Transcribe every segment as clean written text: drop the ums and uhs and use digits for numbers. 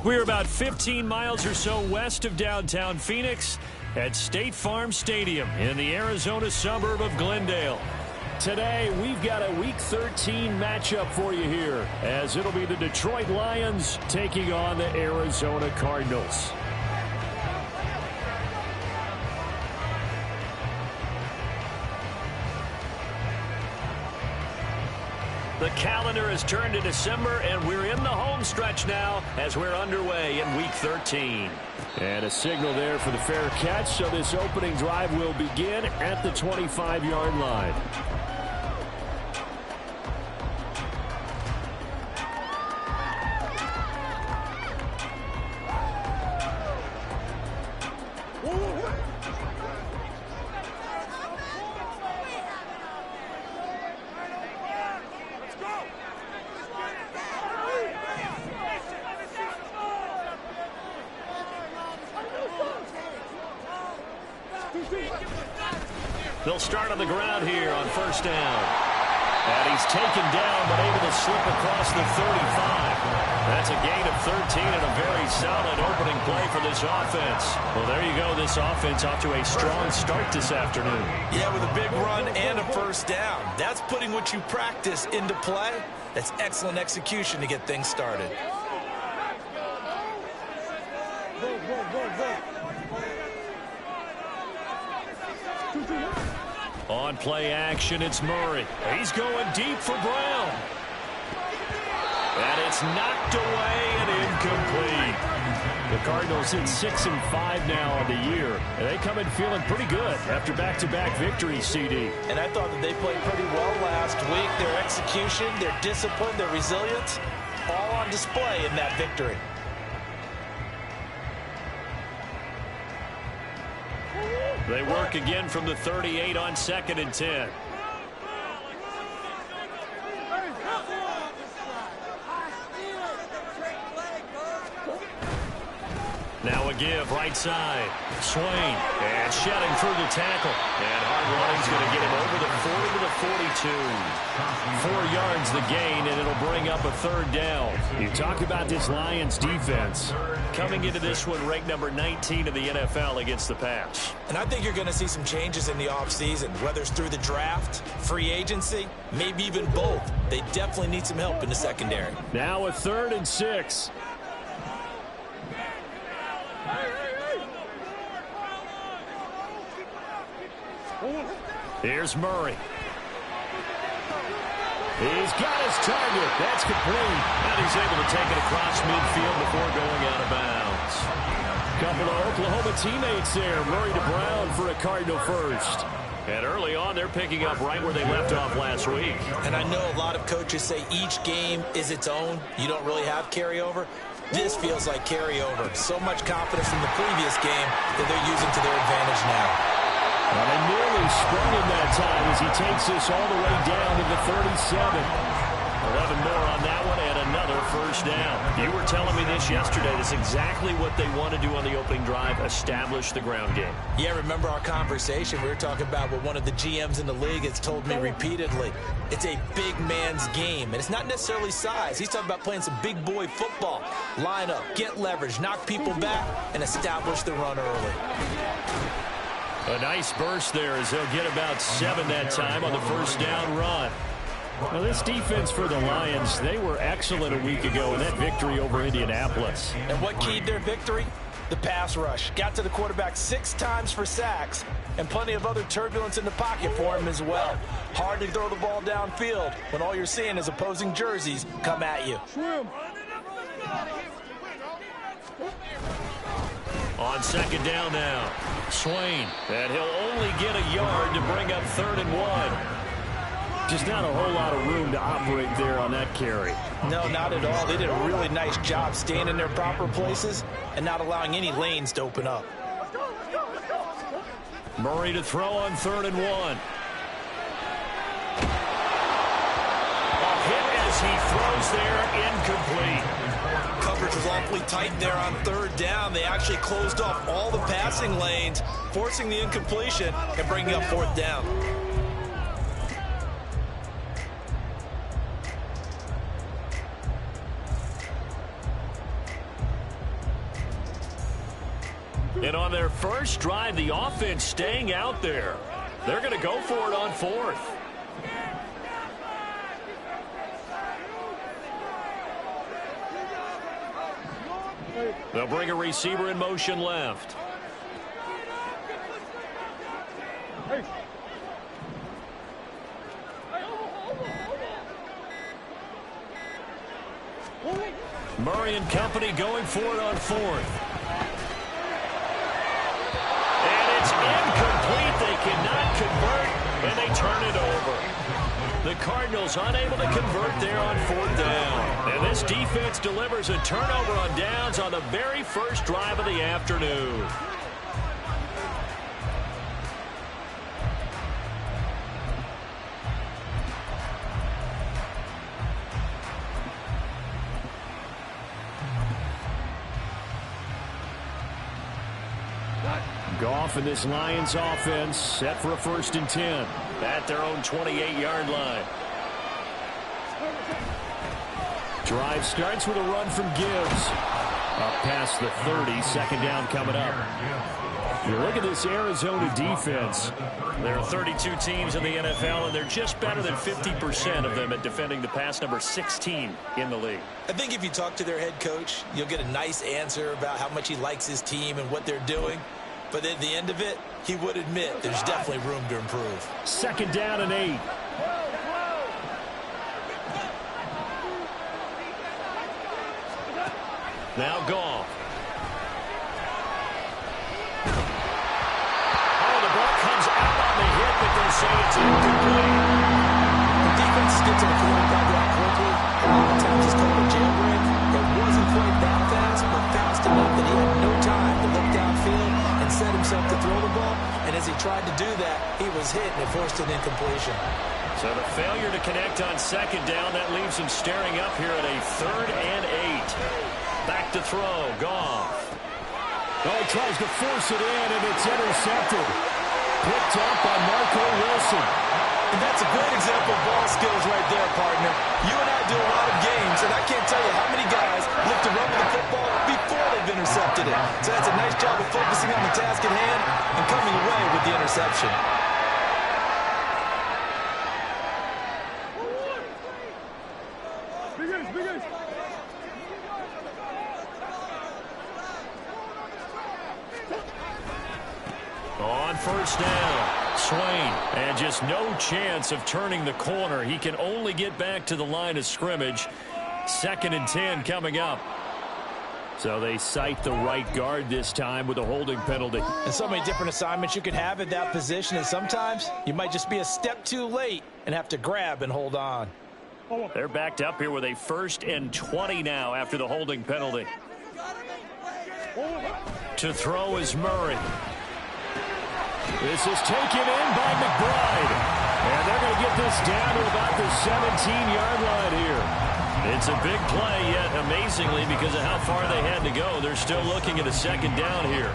We're about 15 miles or so west of downtown Phoenix at State Farm Stadium in the Arizona suburb of Glendale. Today, we've got a Week 13 matchup for you here, as it'll be the Detroit Lions taking on the Arizona Cardinals. The calendar has turned to December, and we're in the home stretch now as we're underway in Week 13. And a signal there for the fair catch, so this opening drive will begin at the 25-yard line. They'll start on the ground here on first down. And he's taken down but able to slip across the 35. That's a gain of 13 and a very solid opening play for this offense. Well, there you go. This offense off to a strong start this afternoon. Yeah, with a big run and a first down. That's putting what you practice into play. That's excellent execution to get things started. On play action, it's Murray. He's going deep for Brown. And it's knocked away and incomplete. The Cardinals hit 6-5 now on the year. And they come in feeling pretty good after back-to-back victories, CD. And I thought that they played pretty well last week. Their execution, their discipline, their resilience, all on display in that victory. They work again from the 38 on 2nd and 10. Now a give, right side. Swain, and shedding through the tackle. And Hardline's going to get him over the 40 to the 42. 4 yards the gain, and it'll bring up a third down. You talk about this Lions defense. Coming into this one, ranked number 19 in the NFL against the pass. And I think you're going to see some changes in the offseason, whether it's through the draft, free agency, maybe even both. They definitely need some help in the secondary. Now a 3rd and 6. Here's Murray. He's got his target. That's complete. And he's able to take it across midfield before going out of bounds. Couple of Oklahoma teammates there. Murray to Brown for a Cardinal first. And early on, they're picking up right where they left off last week. And I know a lot of coaches say each game is its own. You don't really have carryover. This feels like carryover. So much confidence from the previous game that they're using to their advantage now. Well, they nearly sprung him that time as he takes this all the way down to the 37. 11 more on that one and another first down. You were telling me this yesterday. That's exactly what they want to do on the opening drive, establish the ground game. Yeah, remember our conversation? We were talking about what one of the GMs in the league has told me repeatedly. It's a big man's game, and it's not necessarily size. He's talking about playing some big boy football. Line up, get leverage, knock people back, and establish the run early. A nice burst there as they'll get about 7 that time on the first down run. Well, this defense for the Lions, they were excellent a week ago in that victory over Indianapolis. And what keyed their victory? The pass rush. Got to the quarterback 6 times for sacks, and plenty of other turbulence in the pocket for him as well. Hard to throw the ball downfield when all you're seeing is opposing jerseys come at you. On second down now, Swain, and he'll only get a yard to bring up 3rd and 1. Just not a whole lot of room to operate there on that carry. No, not at all. They did a really nice job staying in their proper places and not allowing any lanes to open up. Murray to throw on 3rd and 1. A hit as he throws there, incomplete. Coverage was awfully tight there on 3rd down. They actually closed off all the passing lanes, forcing the incompletion and bringing up 4th down. And on their first drive, the offense staying out there. They're going to go for it on fourth. They'll bring a receiver in motion left. Murray and company going for it on fourth. And it's incomplete. They cannot convert, and they turn it over. The Cardinals unable to convert there on fourth down. And this defense delivers a turnover on downs on the very first drive of the afternoon. Goff and this Lions offense set for a 1st and 10 at their own 28-yard line. Drive starts with a run from Gibbs. Up past the 30, 2nd down coming up. You look at this Arizona defense. There are 32 teams in the NFL, and they're just better than 50% of them at defending the pass, number 16 in the league. I think if you talk to their head coach, you'll get a nice answer about how much he likes his team and what they're doing. But at the end of it, he would admit there's definitely room to improve. 2nd down and 8. Now Goff. Oh, the ball comes out on the hit, but they'll say it's incomplete. The defense gets to the quarterback that quickly. A lot of times it's called a jailbreak. It wasn't quite that fast, but fast enough that he had no time to look downfield and set himself to throw the ball. And as he tried to do that, he was hit and it forced an incompletion. So the failure to connect on 2nd down, that leaves him staring up here at a 3rd and 8. Back to throw, Goff. Oh, he tries to force it in, and it's intercepted. Picked up by Marco Wilson. And that's a great example of ball skills right there, partner. You and I do a lot of games, and I can't tell you how many guys look to run with the football before they've intercepted it. So that's a nice job of focusing on the task at hand and coming away with the interception. On 1st down, Swain, and just no chance of turning the corner. He can only get back to the line of scrimmage. 2nd and 10 coming up. So they cite the right guard this time with a holding penalty. And so many different assignments you can have at that position, and sometimes you might just be a step too late and have to grab and hold on. They're backed up here with a 1st and 20 now after the holding penalty. To throw is Murray. This is taken in by McBride. And they're going to get this down to about the 17-yard line here. It's a big play, yet amazingly, because of how far they had to go, they're still looking at a 2nd down here.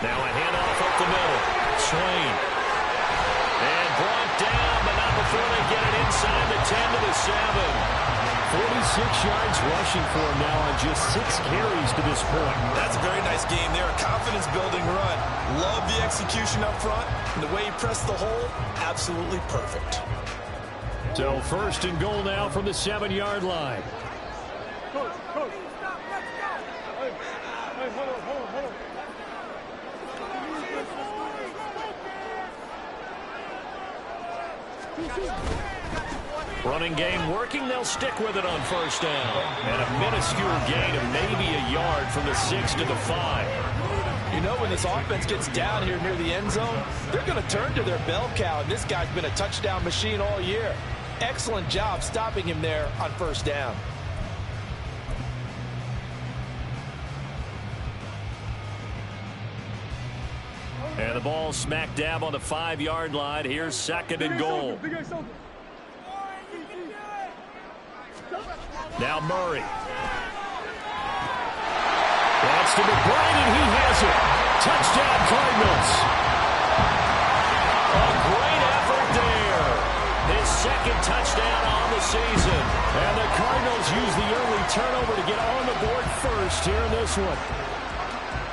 Now a handoff up the middle. Swain. And brought down, but not before they get it inside the 10 to the 7. 46 yards rushing for him now on just 6 carries to this point. That's a very nice game there. A confidence-building run. Love the execution up front. And the way he pressed the hole, absolutely perfect. So 1st and goal now from the 7-yard line. Coach, stop, let's go. Hey, hold on. Running game working. They'll stick with it on 1st down. And a minuscule gain of maybe a yard from the 6 to the 5. You know, when this offense gets down here near the end zone, they're going to turn to their bell cow, and this guy's been a touchdown machine all year. Excellent job stopping him there on 1st down. And the ball smack dab on the 5-yard line. Here's 2nd and goal. Now Murray. That's to McBride, and he has it. Touchdown, Cardinals. A great effort there. His second touchdown on the season. And the Cardinals use the early turnover to get on the board first here in this one.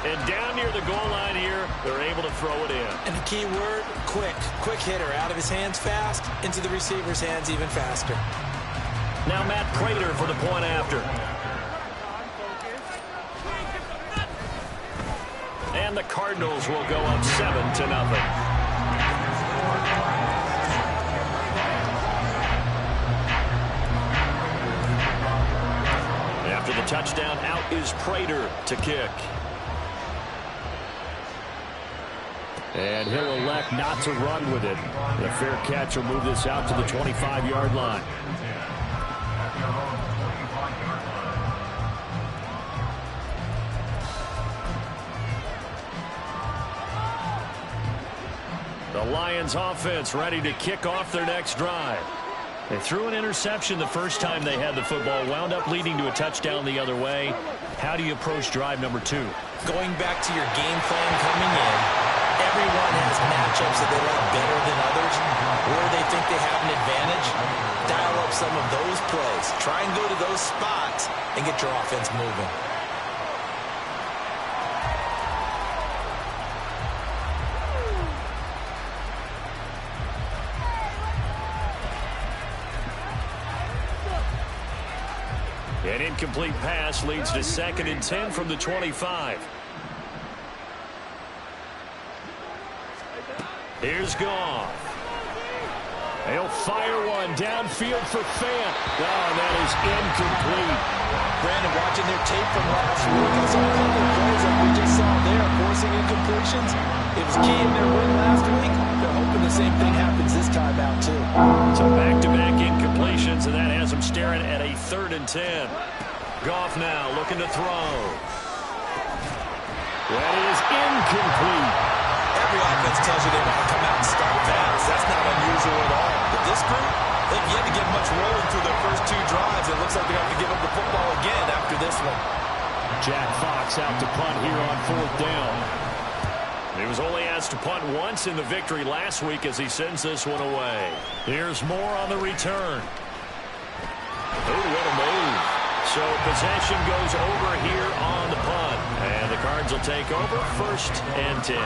And down near the goal line here, they're able to throw it in. And the key word, quick. Quick hitter. Out of his hands fast, into the receiver's hands even faster. Now Matt Prater for the point after. And the Cardinals will go up 7-0. After the touchdown, out is Prater to kick. And he'll elect not to run with it. The fair catch will move this out to the 25-yard line. The Lions offense ready to kick off their next drive. They threw an interception the first time they had the football, wound up leading to a touchdown the other way. How do you approach drive number 2? Going back to your game plan coming in, everyone has matchups that they like better than others, or they think they have an advantage. Dial up some of those plays. Try and go to those spots and get your offense moving. An incomplete pass leads to 2nd and 10 from the 25. Here's Goff. He'll fire one downfield for Fant. Oh, that is incomplete. Brandon, watching their tape from last week, I saw a couple of plays like we just saw there, forcing incompletions. It was key in their win last week. They're hoping the same thing happens this time out, too. So back-to-back incompletions, and that has them staring at a 3rd and 10. Goff now looking to throw. That is incomplete. Every offense tells you they want to come out and start fast. That's not unusual at all. But this group, they've yet to get much rolling through their first 2 drives. It looks like they're going to have to give up the football again after this one. Jack Fox out to punt here on 4th down. He was only asked to punt once in the victory last week as he sends this one away. Here's more on the return. Oh, what a move. So possession goes over here on the punt. And the Cards will take over 1st and 10.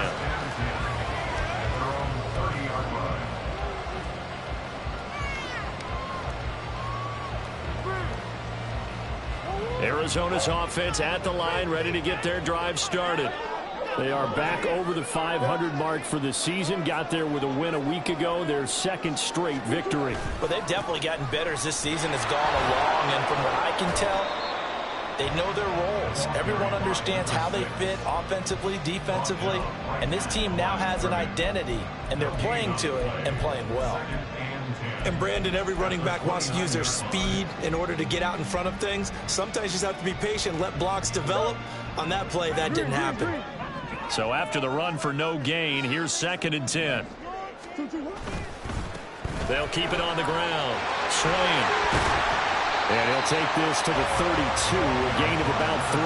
Arizona's offense at the line, ready to get their drive started. They are back over the 500 mark for the season. Got there with a win a week ago, their 2nd straight victory. Well, they've definitely gotten better as this season has gone along, and from what I can tell, they know their roles. Everyone understands how they fit offensively, defensively, and this team now has an identity, and they're playing to it and playing well. And Brandon, every running back wants to use their speed in order to get out in front of things. Sometimes you just have to be patient, let blocks develop. On that play, that didn't happen. So after the run for no gain, here's 2nd and 10. They'll keep it on the ground. Swain. And he'll take this to the 32, a gain of about 3.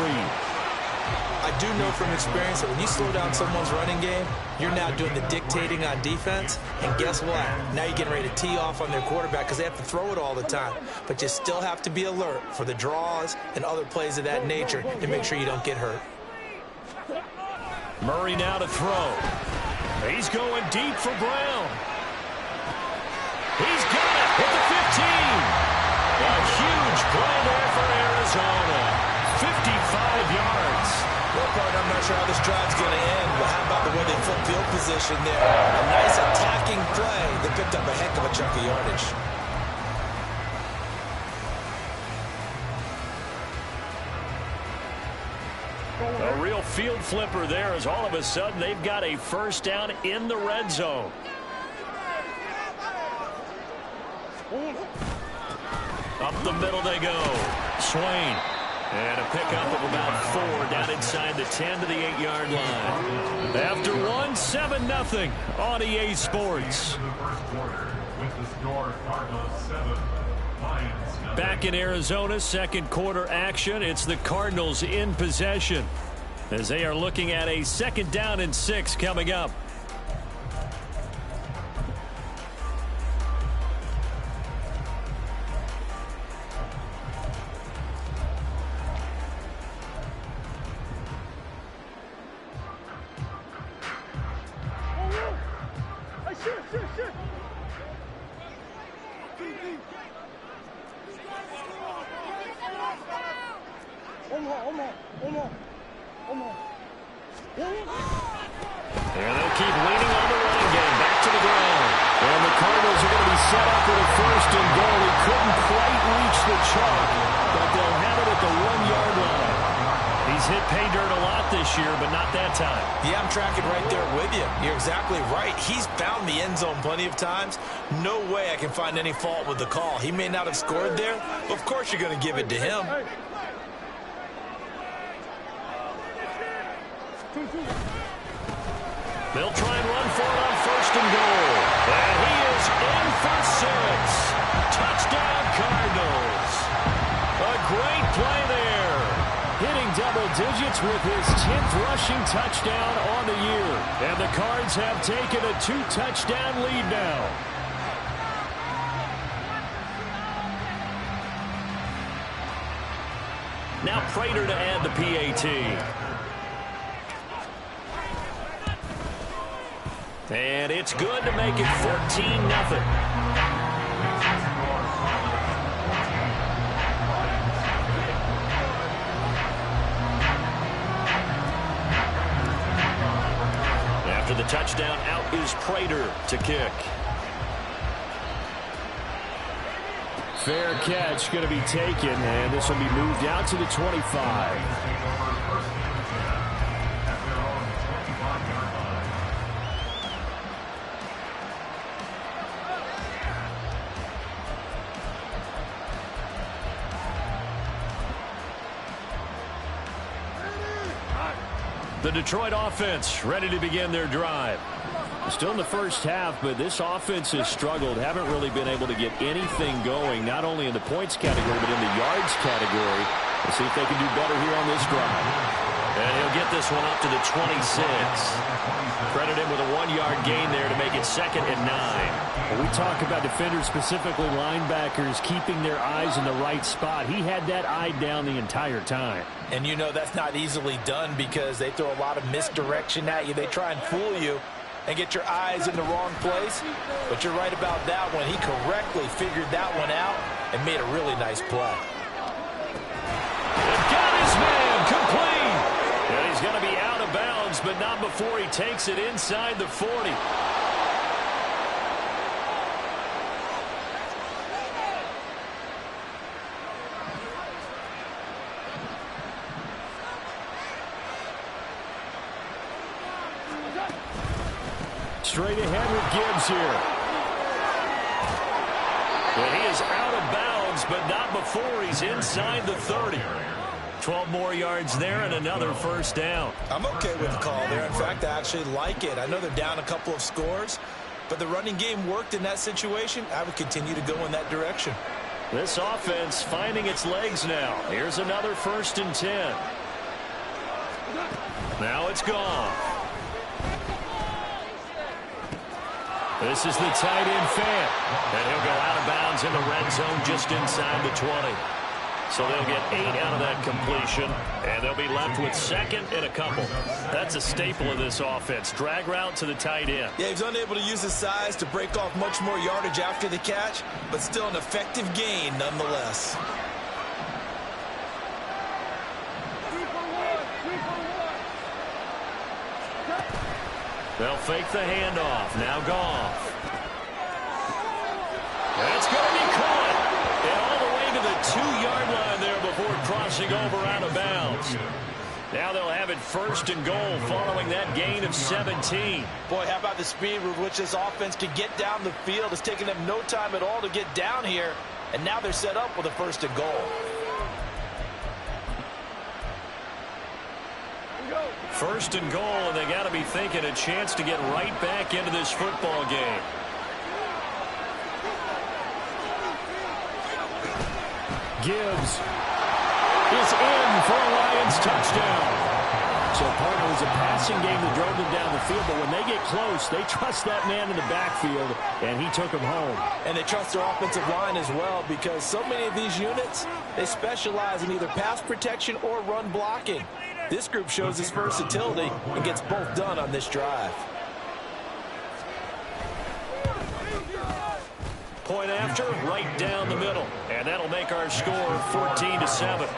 I do know from experience that when you slow down someone's running game, you're now doing the dictating on defense. And guess what? Now you're getting ready to tee off on their quarterback because they have to throw it all the time. But you still have to be alert for the draws and other plays of that nature to make sure you don't get hurt. Murray now to throw. He's going deep for Brown. He's got it at the 15. A huge play there for Arizona. 55 yards. Well, partner, I'm not sure how this drive's going to end, but how about the way they flip field position there? A nice attacking play that picked up a heck of a chunk of yardage. A real field flipper there as all of a sudden they've got a 1st down in the red zone. Up the middle they go. Swain. And a pickup of about 4 down inside the 10 to the 8-yard line. After one, 7-0 on EA Sports. With the score, Cardinals 7, Lions 9. back in Arizona, second quarter action. It's the Cardinals in possession as they are looking at a 2nd down and 6 coming up. Omar. And they'll keep leaning on the running game. Back to the ground. And the Cardinals are going to be set up with a 1st and goal. He couldn't quite reach the chalk, but they'll have it at the 1-yard line. He's hit pay dirt a lot this year, but not that time. Yeah, I'm tracking right there with you. You're exactly right. He's found the end zone plenty of times. No way I can find any fault with the call. He may not have scored there, but of course you're going to give it to him. They'll try and run for it on 1st and goal. And he is in for 6. Touchdown, Cardinals. A great play there. Hitting double digits with his 10th rushing touchdown on the year. And the Cards have taken a 2-touchdown lead now. Now Prater to add the PAT. And it's good to make it 14-0. After the touchdown, out is Prater to kick. Fair catch going to be taken, and this will be moved out to the 25. The Detroit offense ready to begin their drive. Still in the first half, but this offense has struggled. Haven't really been able to get anything going, not only in the points category, but in the yards category. We'll see if they can do better here on this drive. And he'll get this one up to the 26. Credit him with a 1-yard gain there to make it 2nd and 9. When we talk about defenders, specifically linebackers, keeping their eyes in the right spot, he had that eye down the entire time. And you know that's not easily done because they throw a lot of misdirection at you. They try and fool you and get your eyes in the wrong place. But you're right about that one. He correctly figured that one out and made a really nice play. And got his man complete. And he's going to be out of bounds, but not before he takes it inside the 40. Straight ahead with Gibbs here. And he is out of bounds, but not before he's inside the 30. 12 more yards there and another 1st down. I'm okay with the call there. In fact, I actually like it. I know they're down a couple of scores, but the running game worked in that situation. I would continue to go in that direction. This offense finding its legs now. Here's another 1st and 10. Now it's gone. This is the tight end Fant. And he'll go out of bounds in the red zone just inside the 20. So they'll get 8 out of that completion, and they'll be left with 2nd and a couple. That's a staple of this offense. Drag route to the tight end. Yeah, he's unable to use his size to break off much more yardage after the catch, but still an effective gain nonetheless. They'll fake the handoff. Now Goff. That's going to be caught. And all the way to the 2-yard line there before crossing over out of bounds. Now they'll have it 1st and goal following that gain of 17. Boy, how about the speed with which this offense can get down the field? It's taken them no time at all to get down here. And now they're set up with a 1st and goal. First and goal, and they got to be thinking a chance to get right back into this football game. Gibbs is in for a Lions touchdown. So part of it was a passing game that drove them down the field, but when they get close, they trust that man in the backfield, and he took them home. And they trust their offensive line as well, because so many of these units, they specialize in either pass protection or run blocking. This group shows its versatility and gets both done on this drive. Point after, right down the middle. And that'll make our score 14-7.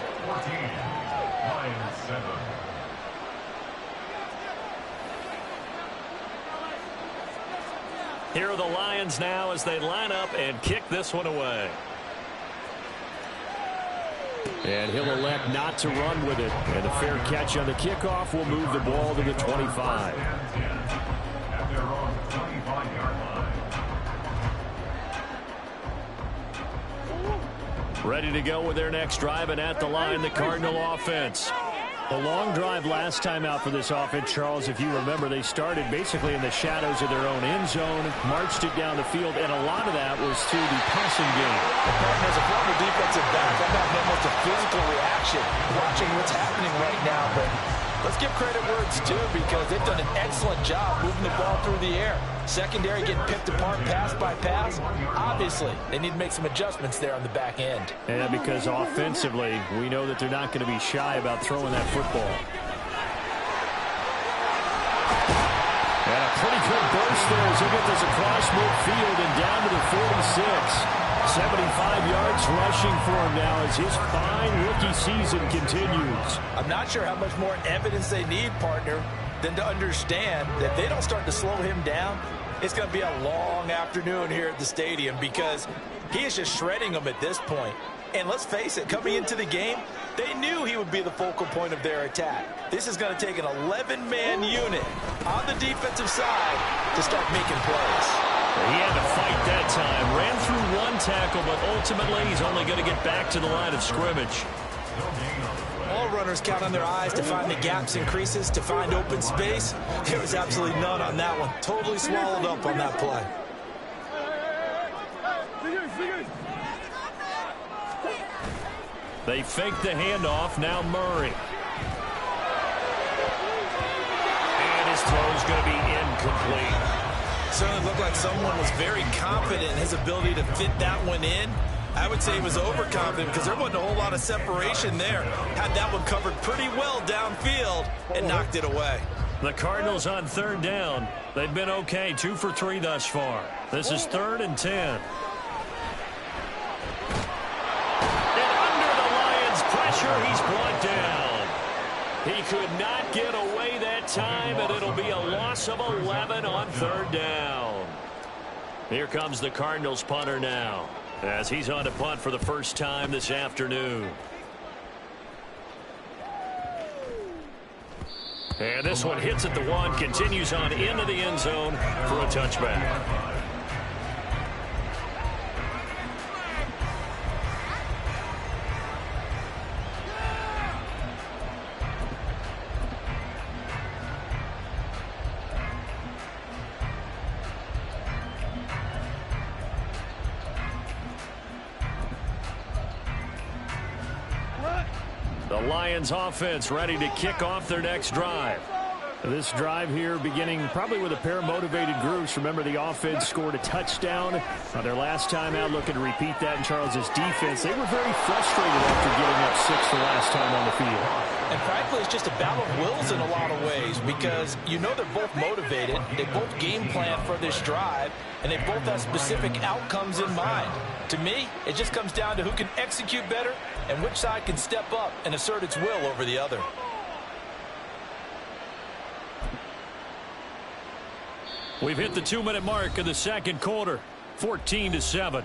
Here are the Lions now as they line up and kick this one away. And he'll elect not to run with it. And a fair catch on the kickoff will move the ball to the 25. Ready to go with their next drive, and at the line, the Cardinal offense. A long drive last time out for this offense, Charles. If you remember, they started basically in the shadows of their own end zone, marched it down the field, and a lot of that was through the passing game. As a former defensive back, I'm having almost a physical reaction watching what's happening right now, but let's give credit where it's due, because they've done an excellent job moving the ball through the air. Secondary getting picked apart pass by pass. Obviously, they need to make some adjustments there on the back end. Yeah, because offensively, we know that they're not going to be shy about throwing that football. And a pretty good burst there as he gets this across midfield and down to the 46. 75 yards rushing for him now as his fine rookie season continues. I'm not sure how much more evidence they need, partner, than to understand that they don't start to slow him down. It's going to be a long afternoon here at the stadium, because he is just shredding them at this point. And let's face it, coming into the game, they knew he would be the focal point of their attack. This is going to take an 11-man unit on the defensive side to start making plays. He had to fight that time. Ran through one tackle, but ultimately he's only going to get back to the line of scrimmage. All runners count on their eyes to find the gaps and creases, to find open space. There was absolutely none on that one. Totally swallowed up on that play. They fake the handoff. Now Murray. And his throw's going to be incomplete. Certainly looked like someone was very confident in his ability to fit that one in. I would say he was overconfident, because there wasn't a whole lot of separation there. Had that one covered pretty well downfield and knocked it away. The Cardinals on third down. They've been okay, 2 for 3 thus far. This is 3rd and 10. And under the Lions' pressure, he's brought down. He could not get away that time, and it'll be a loss of 11 on 3rd down. Here comes the Cardinals punter now, as he's on to punt for the first time this afternoon. And this one hits at the 1, continues on into the end zone for a touchback. The Lions offense ready to kick off their next drive. This drive here beginning probably with a pair of motivated groups. Remember, the offense scored a touchdown on their last time out, looking to repeat that in Charles's defense. They were very frustrated after getting up 6 the last time on the field. And frankly, it's just a battle of wills in a lot of ways, because you know they're both motivated, they both game plan for this drive, and they both have specific outcomes in mind. To me, it just comes down to who can execute better and which side can step up and assert its will over the other. We've hit the 2-minute mark of the second quarter, 14-7.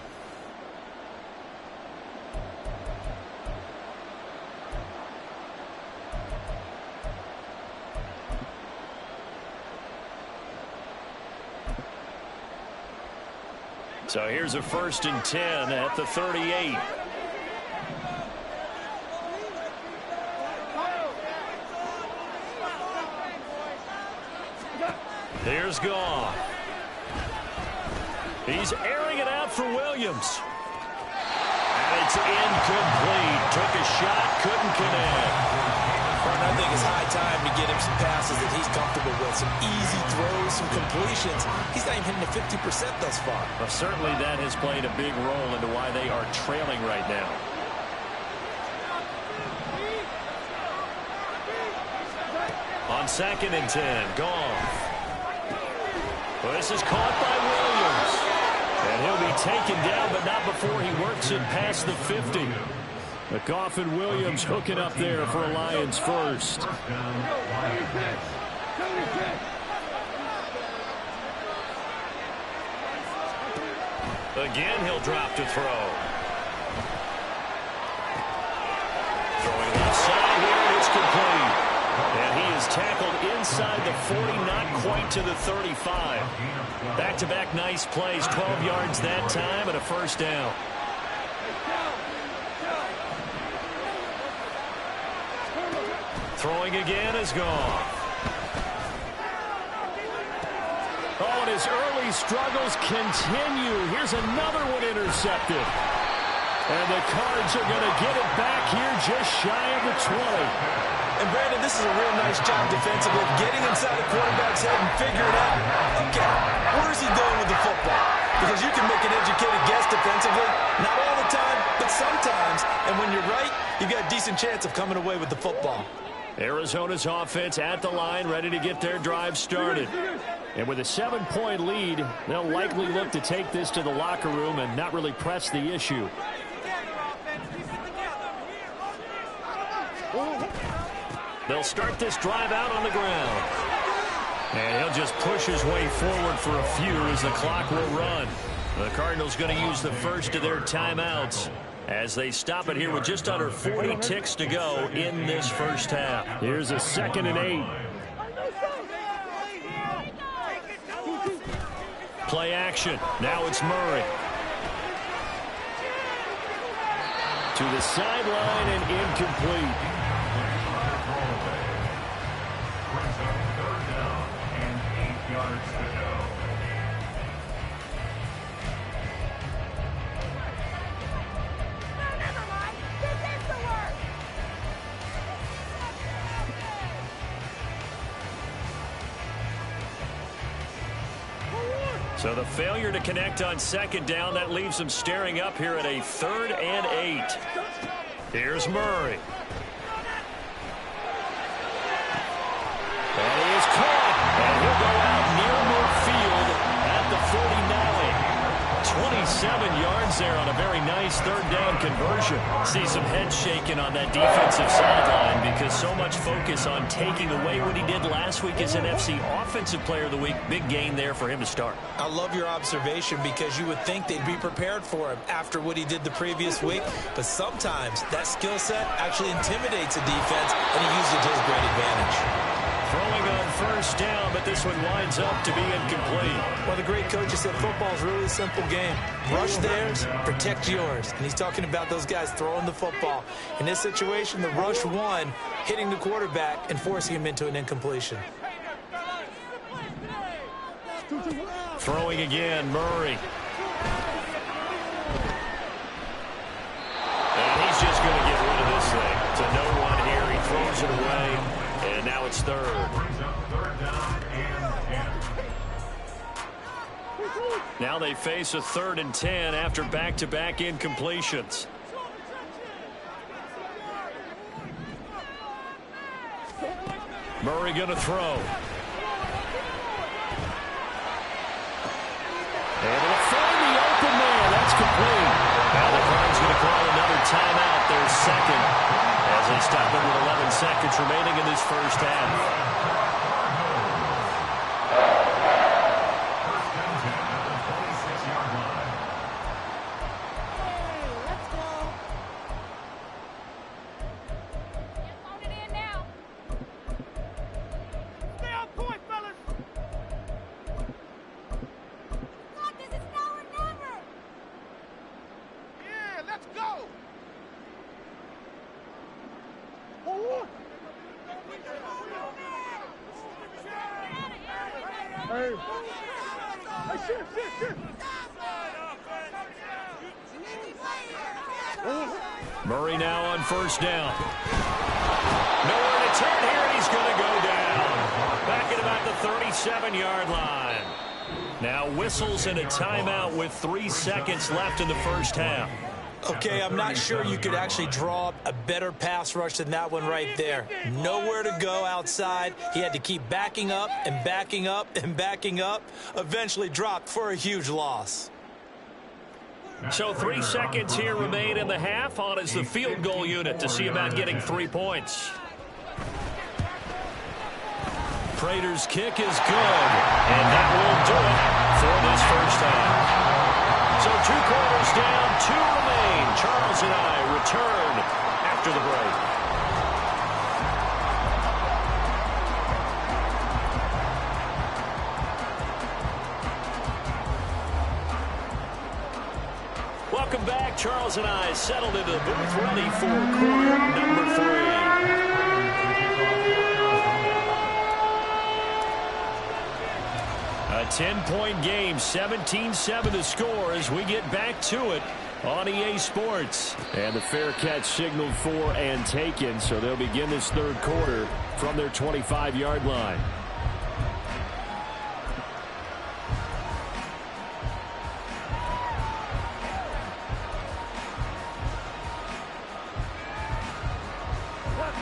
So here's a 1st and 10 at the 38. Here's Goff. He's airing it out for Williams. And it's incomplete. Took a shot, couldn't connect. I think it's high time to get him some passes that he's comfortable with. Some easy throws, some completions. He's not even hitting the 50% thus far. Well, certainly that has played a big role into why they are trailing right now. On 2nd and 10, Goff. Well, this is caught by Williams. And he'll be taken down, but not before he works it past the 50. But Goff and Williams hooking up there for a Lions first. Again, he'll drop to throw. Throwing left side here, it's complete. And he is tackled inside the 40, not quite to the 35. Back-to-back nice plays, 12 yards that time and a first down. Throwing again is Goff. Oh, and his early struggles continue. Here's another one intercepted. And the Cards are going to get it back here just shy of the 20. And Brandon, this is a real nice job defensively, getting inside the quarterback's head and figuring out, okay, where is he going with the football? Because you can make an educated guess defensively, not all the time, but sometimes. And when you're right, you've got a decent chance of coming away with the football. Arizona's offense at the line, ready to get their drive started. And with a 7-point lead, they'll likely look to take this to the locker room and not really press the issue. They'll start this drive out on the ground. And he'll just push his way forward for a few as the clock will run. The Cardinals going to use the first of their timeouts as they stop it here with just under 40 ticks to go in this first half. Here's a 2nd and 8. Play action. Now it's Murray. To the sideline and incomplete. So the failure to connect on 2nd down, that leaves them staring up here at a 3rd and 8. Here's Murray. And he is caught. And he'll go out near midfield at the 49. 27 yards there on a very nice 3rd down conversion. See some heads shaking on that defensive sideline because so much focus on taking away what he did last week as NFC Offensive Player of the Week. Big gain there for him to start. I love your observation because you would think they'd be prepared for him after what he did the previous week. But sometimes that skill set actually intimidates a defense, and he used it to his great advantage. Throwing on 1st down, but this one winds up to be incomplete. Well, the great coach has said football's really a simple game. Rush theirs, protect yours. And he's talking about those guys throwing the football. In this situation, the rush won, hitting the quarterback and forcing him into an incompletion. Throwing again, Murray. And he's just going to get rid of this thing. To no one here, he throws it away. And now it's 3rd. Now they face a 3rd and 10 after back-to-back incompletions. Murray going to throw. And it'll find the open man. That's complete. Now the Cards going to call another timeout. Their 2nd. As they stop it with 11 seconds remaining in this first half. Murray now on first down. Nowhere to turn here, and he's going to go down. Back at about the 37-yard line. Now whistles and a timeout with 3 seconds left in the first half. Okay, I'm not sure you could actually draw up a better pass rush than that one right there. Nowhere to go outside. He had to keep backing up and backing up and backing up. Eventually dropped for a huge loss. So 3 seconds here remain in the half. On is the field goal unit to see about getting 3 points. Prater's kick is good, and that will do it for this first half. So 2 quarters down, 2 remain. Charles and I return after the break. Welcome back. Charles and I settled into the booth, ready for quarter number 3. A 10-point game, 17-7 to score as we get back to it on EA Sports. And the fair catch signaled for and taken, so they'll begin this third quarter from their 25-yard line.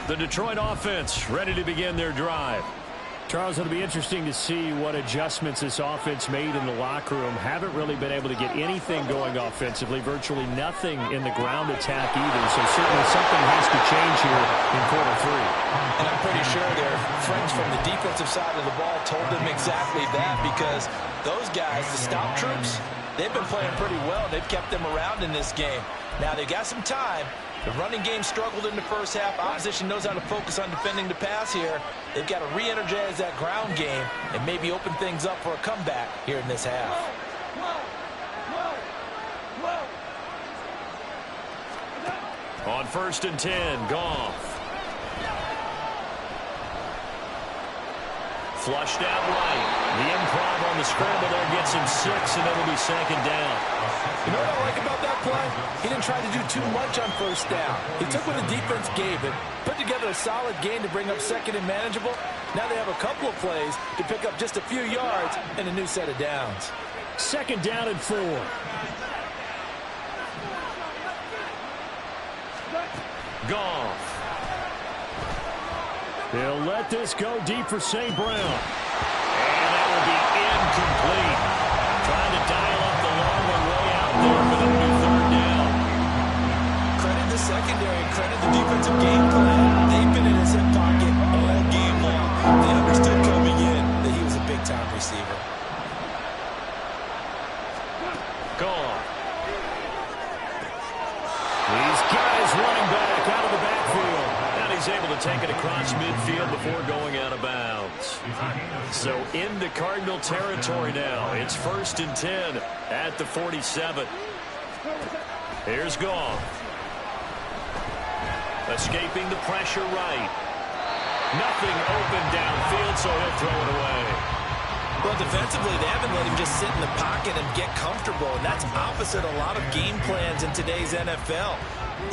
The Detroit offense ready to begin their drive. Charles, it'll be interesting to see what adjustments this offense made in the locker room. Haven't really been able to get anything going offensively, virtually nothing in the ground attack either. So certainly something has to change here in quarter 3. And I'm pretty sure their friends from the defensive side of the ball told them exactly that, because those guys, the stop troops, they've been playing pretty well. They've kept them around in this game. Now they've got some time. The running game struggled in the first half. Opposition knows how to focus on defending the pass here. They've got to re-energize that ground game and maybe open things up for a comeback here in this half. On 1st and 10, Goff. Flushed out right. The improv on the scramble there gets him 6, and it'll be 2nd down. You know what I like about that play? He didn't try to do too much on first down. He took what the defense gave him, put together a solid game to bring up 2nd and manageable. Now they have a couple of plays to pick up just a few yards and a new set of downs. 2nd down and 4. Goff. They'll let this go deep for St. Brown. And that will be incomplete. Trying to dial up the long one way out there for the new 3rd down. Credit the secondary, credit the defensive game plan. They've been in his hip pocket all game long. They understood coming in that he was a big-time receiver. Gone. These guys running back out of the backfield. And he's able to take it across midfield before going out of bounds. So into Cardinal territory now. It's 1st and 10 at the 47. Here's Goff. Escaping the pressure right. Nothing open downfield, so he'll throw it away. Well, defensively, they haven't let him just sit in the pocket and get comfortable, and that's opposite a lot of game plans in today's NFL.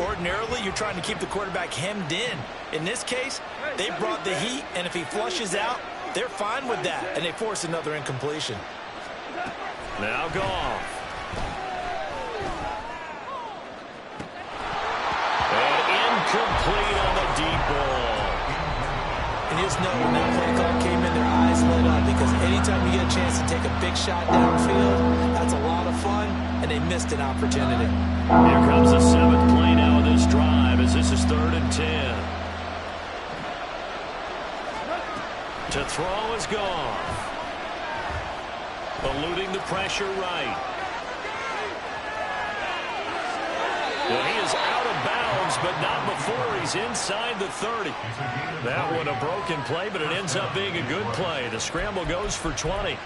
Ordinarily, you're trying to keep the quarterback hemmed in. In this case, they brought the heat, and if he flushes out, they're fine with that, and they force another incompletion. Now Goff. And incomplete on the deep ball. And you just know when that play call came in, their eyes lit up, because anytime you get a chance to take a big shot downfield, that's a lot of fun, and they missed an opportunity. Here comes the 7th play now of this drive, as this is 3rd and 10. To throw is Goff. Eluding the pressure right. Well, he is out of bounds, but not before he's inside the 30. That one a broken play, but it ends up being a good play. The scramble goes for 20.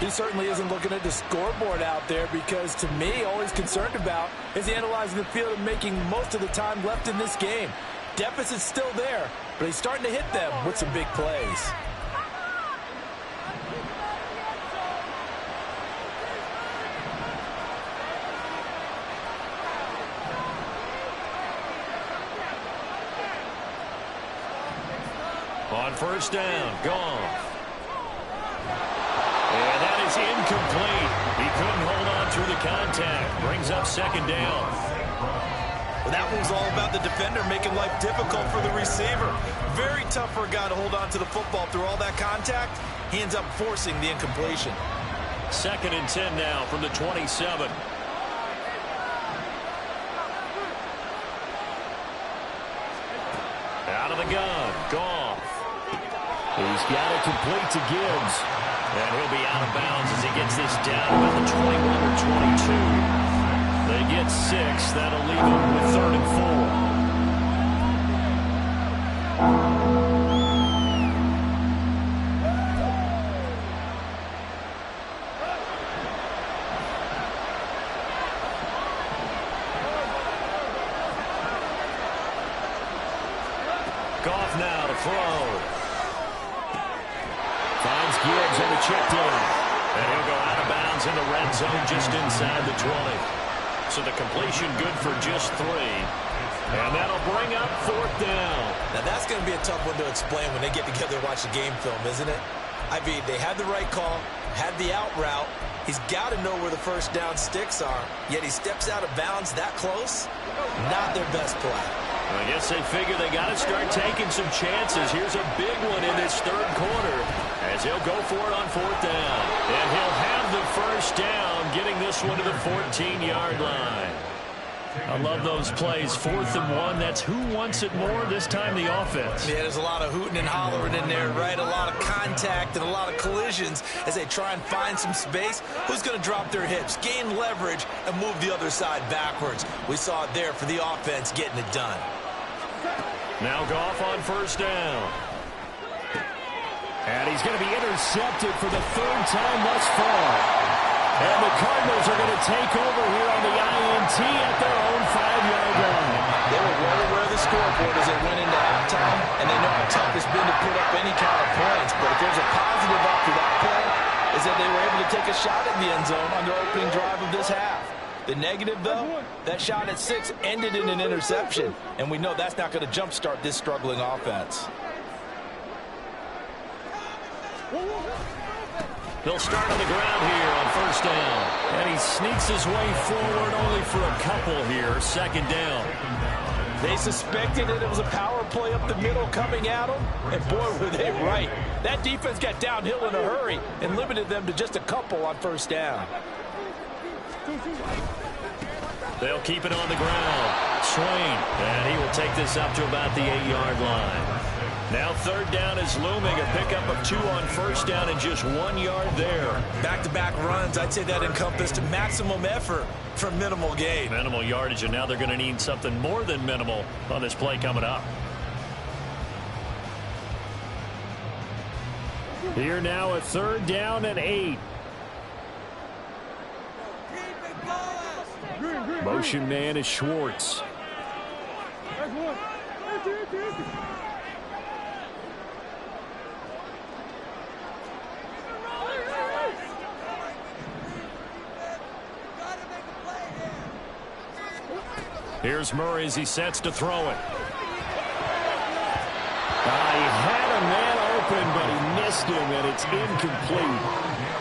He certainly isn't looking at the scoreboard out there, because to me, all he's concerned about is analyzing the field and making most of the time left in this game. Deficit's still there, but he's starting to hit them with some big plays. On first down, Goff. And that is incomplete. He couldn't hold on through the contact. Brings up second down. Well, that one was all about the defender making life difficult for the receiver. Very tough for a guy to hold on to the football through all that contact. He ends up forcing the incompletion. 2nd and 10 now from the 27. Out of the gun, Goff. He's got it complete to Gibbs. And he'll be out of bounds as he gets this down about the 21 or 22. They get 6. That'll leave them with 3rd and 4. Goff now to throw. Finds Gibbs on the check down. And he'll go out of bounds in the red zone just inside the 20. So the completion good for just 3. And that'll bring up 4th down. Now that's going to be a tough one to explain when they get together and watch the game film, isn't it? I mean, they had the right call, had the out route. He's got to know where the first down sticks are, yet he steps out of bounds that close. Not their best play. I guess they figure they got to start taking some chances. Here's a big one in this 3rd quarter as he'll go for it on 4th down. And he'll have the first down, getting this one to the 14-yard line. I love those plays. 4th and 1. That's who wants it more, this time the offense. Yeah, there's a lot of hooting and hollering in there, right? A lot of contact and a lot of collisions as they try and find some space. Who's going to drop their hips, gain leverage, and move the other side backwards? We saw it there for the offense getting it done. Now Goff on first down. And he's going to be intercepted for the 3rd time thus far. And the Cardinals are going to take over here on the INT at their own 5-yard line. They were well aware of the scoreboard as they went into halftime, and they know how tough it's been to put up any kind of points. But if there's a positive after that play, is that they were able to take a shot at the end zone on their opening drive of this half. The negative, though, that shot at 6 ended in an interception, and we know that's not going to jumpstart this struggling offense. They'll start on the ground here on first down. And he sneaks his way forward only for a couple here. 2nd down. They suspected that it was a power play up the middle coming at them, and boy, were they right. That defense got downhill in a hurry and limited them to just a couple on first down. They'll keep it on the ground. Swain, and he will take this up to about the 8-yard line. Now 3rd down is looming. A pickup of 2 on first down and just 1 yard there. Back-to-back runs, I'd say that encompassed maximum effort for minimal gain. Minimal yardage, and now they're going to need something more than minimal on this play coming up. Here now at 3rd down and 8. Motion man is Schwartz. Here's Murray as he sets to throw it. He had a man open, but he missed him, and it's incomplete.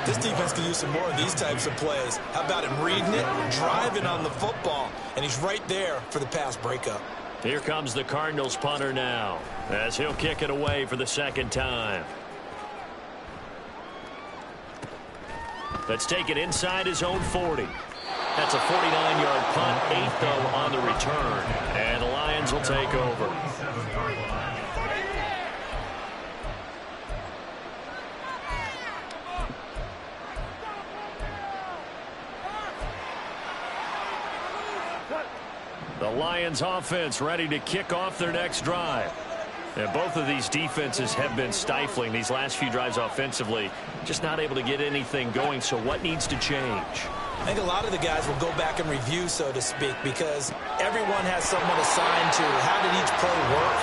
This defense could use some more of these types of plays. How about him reading it, driving on the football, and he's right there for the pass breakup. Here comes the Cardinals punter now, as he'll kick it away for the 2nd time. Let's take it inside his own 40. That's a 49-yard punt, 8 though on the return, and the Lions will take over. The Lions offense ready to kick off their next drive. And both of these defenses have been stifling these last few drives offensively. Just not able to get anything going, so what needs to change? I think a lot of the guys will go back and review, so to speak, because everyone has someone assigned to how did each play work.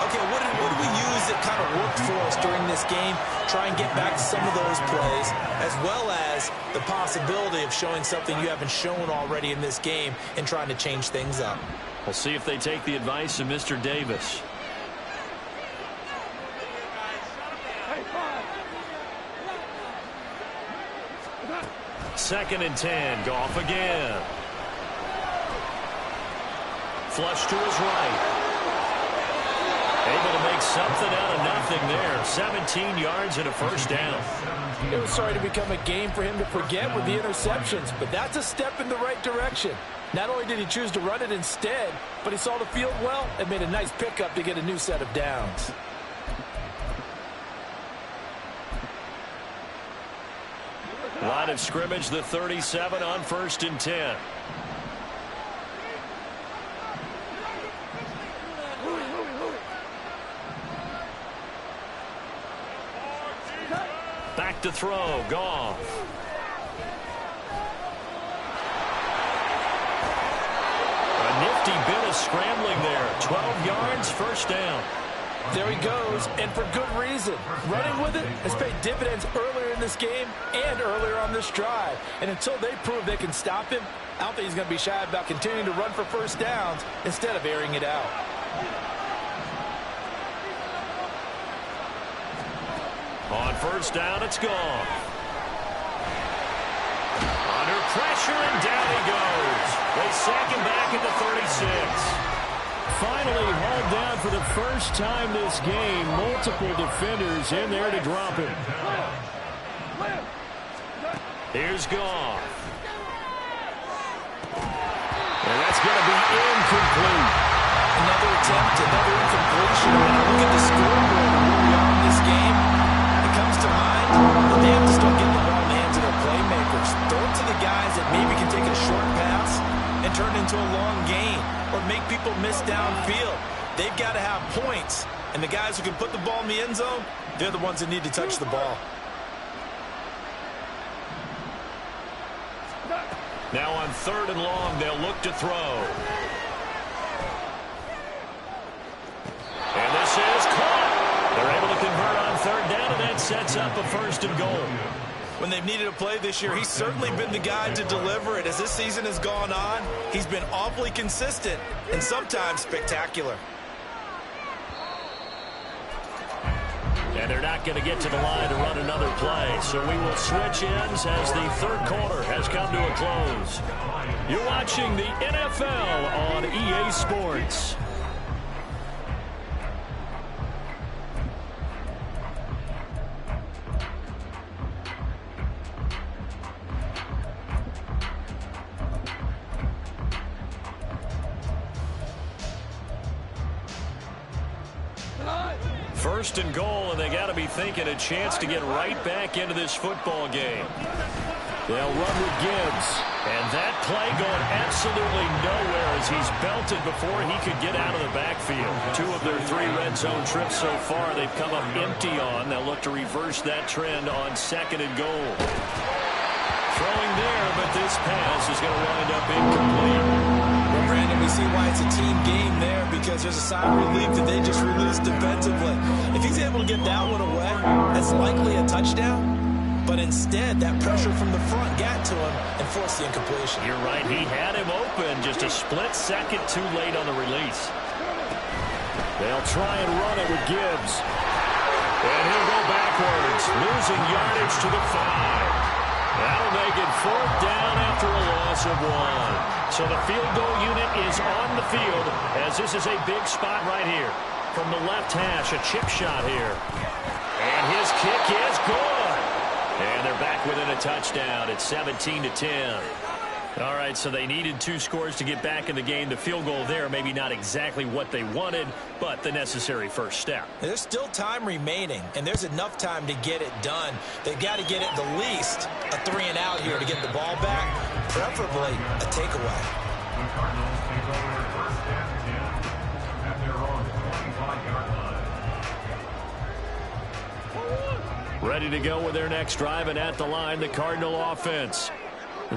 Okay, what did we use that kind of worked for us during this game? Try and get back to some of those plays, as well as the possibility of showing something you haven't shown already in this game and trying to change things up. We'll see if they take the advice of Mr. Davis. 2nd and 10. Goff again. Flush to his right. Able to make something out of nothing there. 17 yards and a first down. It was starting to become a game for him to forget with the interceptions, but that's a step in the right direction. Not only did he choose to run it instead, but he saw the field well and made a nice pickup to get a new set of downs. Line of scrimmage, the 37 on 1st and 10. Back to throw, Goff. A nifty bit of scrambling there. 12 yards, first down. There he goes, and for good reason. Running with it has paid dividends earlier in this game and earlier on this drive. And until they prove they can stop him, I don't think he's going to be shy about continuing to run for first downs instead of airing it out. On first down, it's Goff. Under pressure, and down he goes. They sack him back at the 36. Finally hauled down for the first time this game. Multiple defenders in there to drop him. Here's Goff. And that's going to be incomplete. Another attempt, another incompletion. When I look at the scoreboard and where we are in this game, it comes to mind that they have to start getting the ball in the hands of their playmakers. Throw it to the guys that maybe can take a short pass and turn it into a long gain or make people miss downfield. They've got to have points, and the guys who can put the ball in the end zone, they're the ones that need to touch the ball. Now on 3rd and long, they'll look to throw. And this is caught. They're able to convert on 3rd down, and that sets up a 1st and goal. When they've needed a play this year, he's certainly been the guy to deliver it. As this season has gone on, he's been awfully consistent and sometimes spectacular. And they're not going to get to the line to run another play. So we will switch ends as the 3rd quarter has come to a close. You're watching the NFL on EA Sports. First and goal, and they got to be thinking a chance to get right back into this football game. They'll run with Gibbs. And that play going absolutely nowhere as he's belted before he could get out of the backfield. 2 of their 3 red zone trips so far they've come up empty on. They'll look to reverse that trend on 2nd and goal. Throwing there, but this pass is going to wind up incomplete. Well, Brandon, we see why it's a team game there, because there's a sigh of relief that they just released defensively. If he's able to get that one away, that's likely a touchdown. But instead, that pressure from the front got to him and forced the incompletion. You're right. He had him open, just a split second too late on the release. They'll try and run it with Gibbs. And he'll go backwards, losing yardage to the 5. That'll make it 4th down after a loss of 1. So the field goal unit is on the field as this is a big spot right here. From the left hash, a chip shot here. And his kick is good. And they're back within a touchdown. It's 17-10. All right, so they needed 2 scores to get back in the game. The field goal there, maybe not exactly what they wanted, but the necessary first step. There's still time remaining, and there's enough time to get it done. They've got to get at the least a 3 and out here to get the ball back, preferably a takeaway. Ready to go with their next drive, and at the line, the Cardinal offense.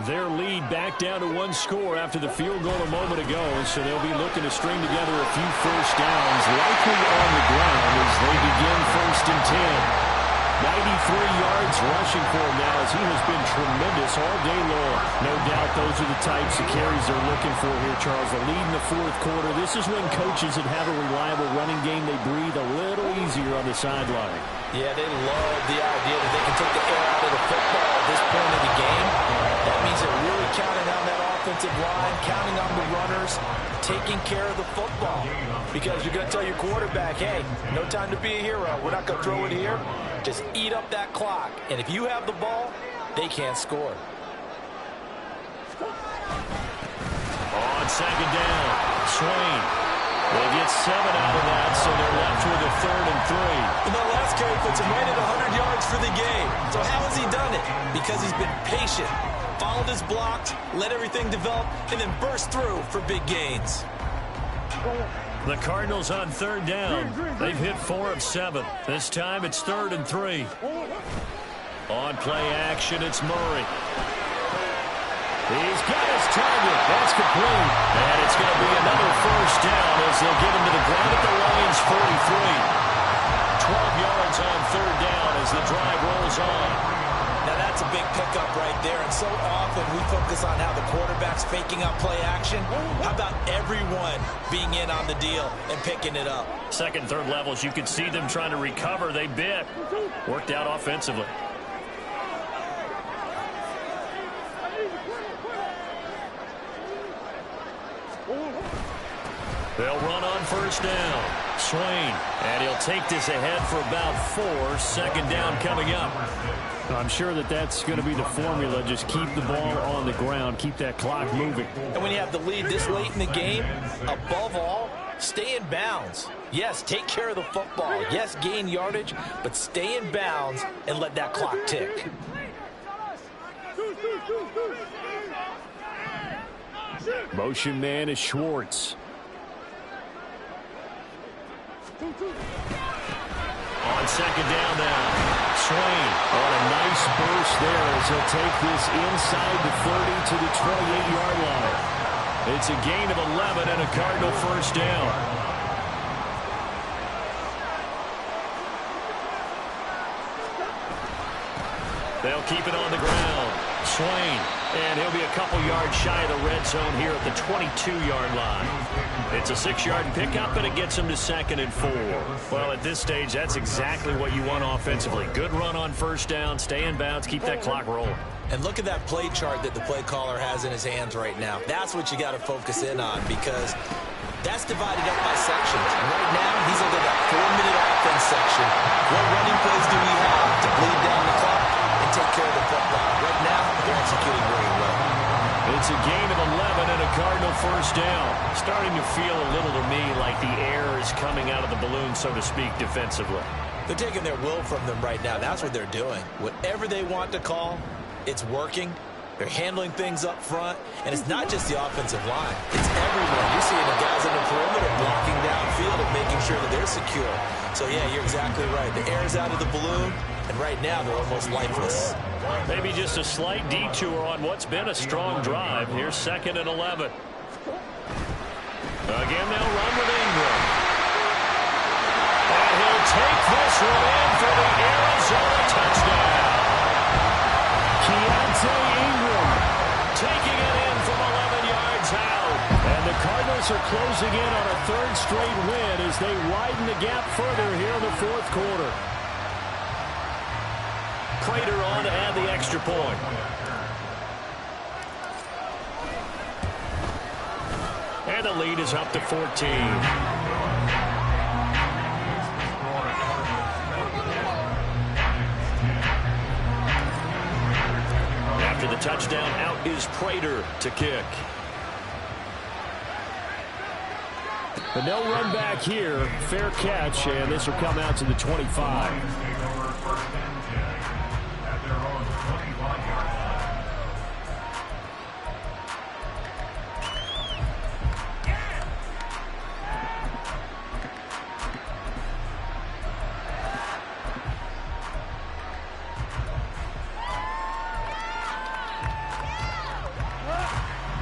Their lead back down to 1 score after the field goal a moment ago, so they'll be looking to string together a few first downs, likely on the ground as they begin 1st and 10. Now yards rushing for him now, as he has been tremendous all day long. No doubt those are the types of carries they're looking for here, Charles. The lead in the fourth quarter. This is when coaches that have a reliable running game, they breathe a little easier on the sideline. Yeah, they love the idea that they can take the air out of the football at this point of the game. That means they're really counting on that offensive line, counting on the runners, taking care of the football. Because you're going to tell your quarterback, hey, no time to be a hero. We're not going to throw it here. Just eat up that clock. And if you have the ball, they can't score. On second down, Swain. They get 7 out of that, so they're left with a 3rd and 3. And that last carry puts him right at 100 yards for the game. So how has he done it? Because he's been patient, followed his blocks, let everything develop, and then burst through for big gains. The Cardinals on 3rd down. They've hit 4 of 7. This time it's 3rd and 3. On play action, it's Murray. He's got his target. That's complete. And it's going to be another first down as they'll get him to the ground at the Lions' 43. 12 yards on 3rd down as the drive rolls on. Now that's a big pickup right there, and so often we focus on how the quarterback's faking out play action. How about everyone being in on the deal and picking it up? Second, third levels, you could see them trying to recover. They bit. Worked out offensively. They'll run on first down. Swain, and he'll take this ahead for about 4. Second down coming up. I'm sure that that's going to be the formula. Just keep the ball on the ground. Keep that clock moving. And when you have the lead this late in the game, above all, stay in bounds. Yes, take care of the football. Yes, gain yardage, but stay in bounds and let that clock tick. Motion man is Schwartz. On second down now, Swain on a nice burst there as he'll take this inside the 30 to the 28-yard line. It's a gain of 11 and a Cardinal first down. They'll keep it on the ground. Swain, and he'll be a couple yards shy of the red zone here at the 22-yard line. It's a 6-yard pickup, and it gets him to 2nd and 4. Well, at this stage, that's exactly what you want offensively. Good run on first down, stay in bounds, keep that clock rolling. And look at that play chart that the play caller has in his hands right now. That's what you got to focus in on, because that's divided up by sections. And right now, he's under that 4-minute offense section. What running plays do we have to bleed down the clock and take care of the football? Right now, they're executing very well. It's a gain of 11 and a Cardinal first down. Starting to feel a little to me like the air is coming out of the balloon, so to speak, defensively. They're taking their will from them right now. That's what they're doing. Whatever they want to call, it's working. They're handling things up front, and it's not just the offensive line. It's everyone. You're seeing the guys on the perimeter blocking downfield and making sure that they're secure. So, yeah, you're exactly right. The air's out of the balloon, and right now they're almost lifeless. Maybe just a slight detour on what's been a strong drive. Here's 2nd and 11. Again, they'll run with Ingram. And he'll take this one in for the Arizona touchdown. Keontae Ingram taking it in from 11 yards out. And the Cardinals are closing in on a 3rd straight win as they widen the gap further here in the 4th quarter. Prater on to add the extra point. And the lead is up to 14. After the touchdown, out is Prater to kick. But no run back here. Fair catch, and this will come out to the 25.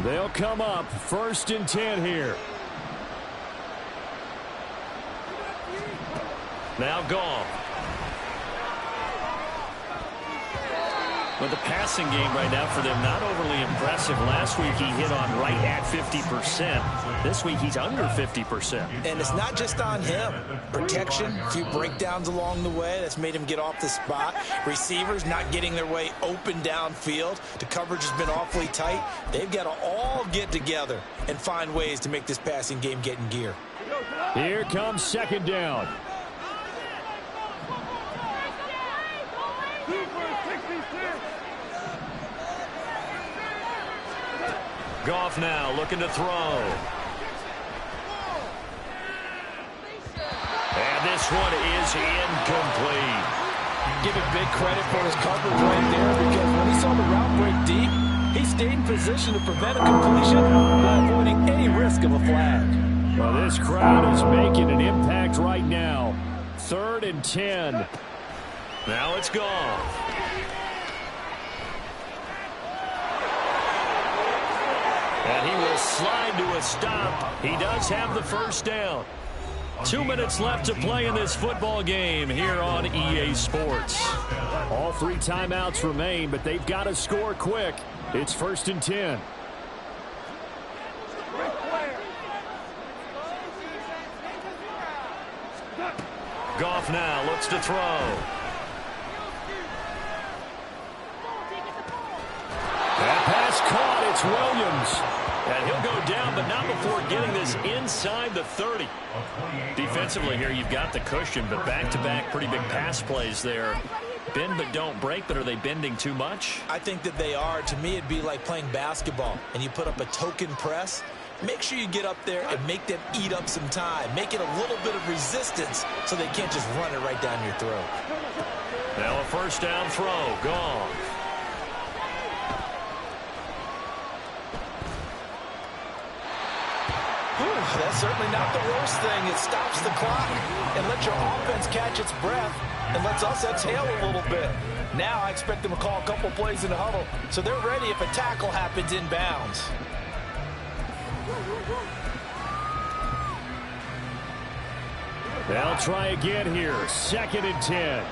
They'll come up 1st and 10 here. Now Goff. With the passing game right now for them, not overly impressive. Last week he hit on right at 50%. This week he's under 50%. And it's not just on him. Protection, a few breakdowns along the way. That's made him get off the spot. Receivers not getting their way open downfield. The coverage has been awfully tight. They've got to all get together and find ways to make this passing game get in gear. Here comes second down. Goff now looking to throw. And this one is incomplete. Give him big credit for his coverage right there, because when he saw the route break deep, he stayed in position to prevent a completion while avoiding any risk of a flag. Well, this crowd is making an impact right now. 3rd and 10. Now it's Goff. And he will slide to a stop. He does have the first down. 2 minutes left to play in this football game here on EA Sports. All 3 timeouts remain, but they've got to score quick. It's 1st and 10. Goff now looks to throw. That pass caught. It's Williams. And he'll go down, but not before getting this inside the 30. Defensively here, you've got the cushion, but back-to-back pretty big pass plays there. Bend but don't break, but are they bending too much? I think that they are. To me, it'd be like playing basketball, and you put up a token press. Make sure you get up there and make them eat up some time. Make it a little bit of resistance so they can't just run it right down your throat. Now a first down throw. Gone. That's certainly not the worst thing. It stops the clock and lets your offense catch its breath and lets us exhale a little bit. Now I expect them to call a couple plays in the huddle so they're ready if a tackle happens inbounds. They'll try again here. 2nd and 10.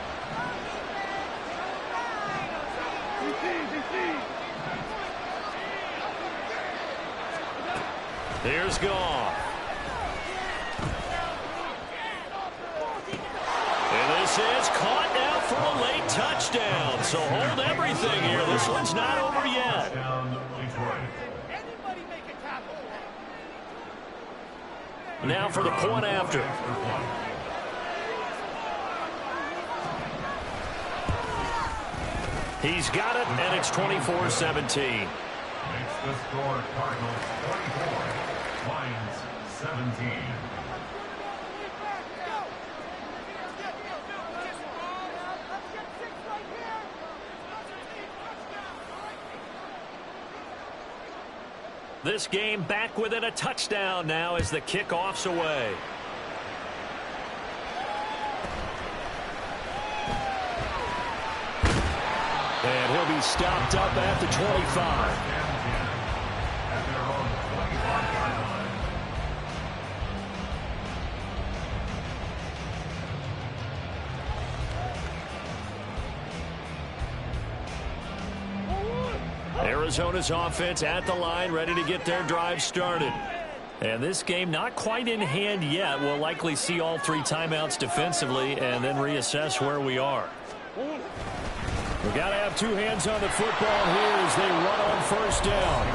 Here's Goff. And this is caught now for a late touchdown. So hold everything here. This one's not over yet. Now for the point after. He's got it, and it's 24-17. Makes the score Cardinals 24, Lions 17. This game back within a touchdown now as the kickoff's away. And he'll be stopped up at the 25. Arizona's offense at the line, ready to get their drive started. And this game not quite in hand yet. We'll likely see all 3 timeouts defensively and then reassess where we are. We've got to have 2 hands on the football here as they run on first down.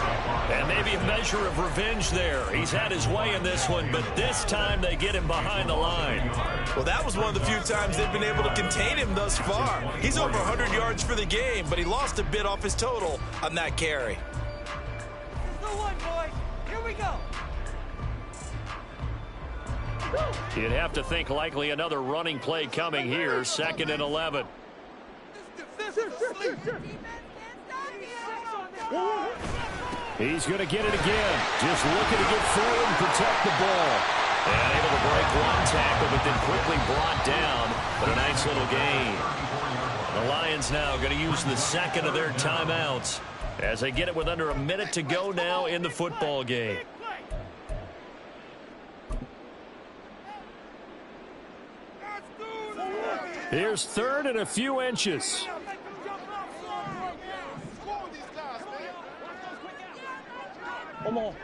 And maybe a measure of revenge there. He's had his way in this one, but this time they get him behind the line. Well, that was one of the few times they've been able to contain him thus far. He's over 100 yards for the game, but he lost a bit off his total on that carry. Go one, boys. Here we go. You'd have to think likely another running play coming here. 2nd and 11. He's going to get it again. Just looking to get forward and protect the ball. And able to break one tackle, but then quickly brought down. But a nice little gain. The Lions now going to use the 2nd of their timeouts as they get it with under a minute to go now in the football game. Here's 3rd and a few inches. They'll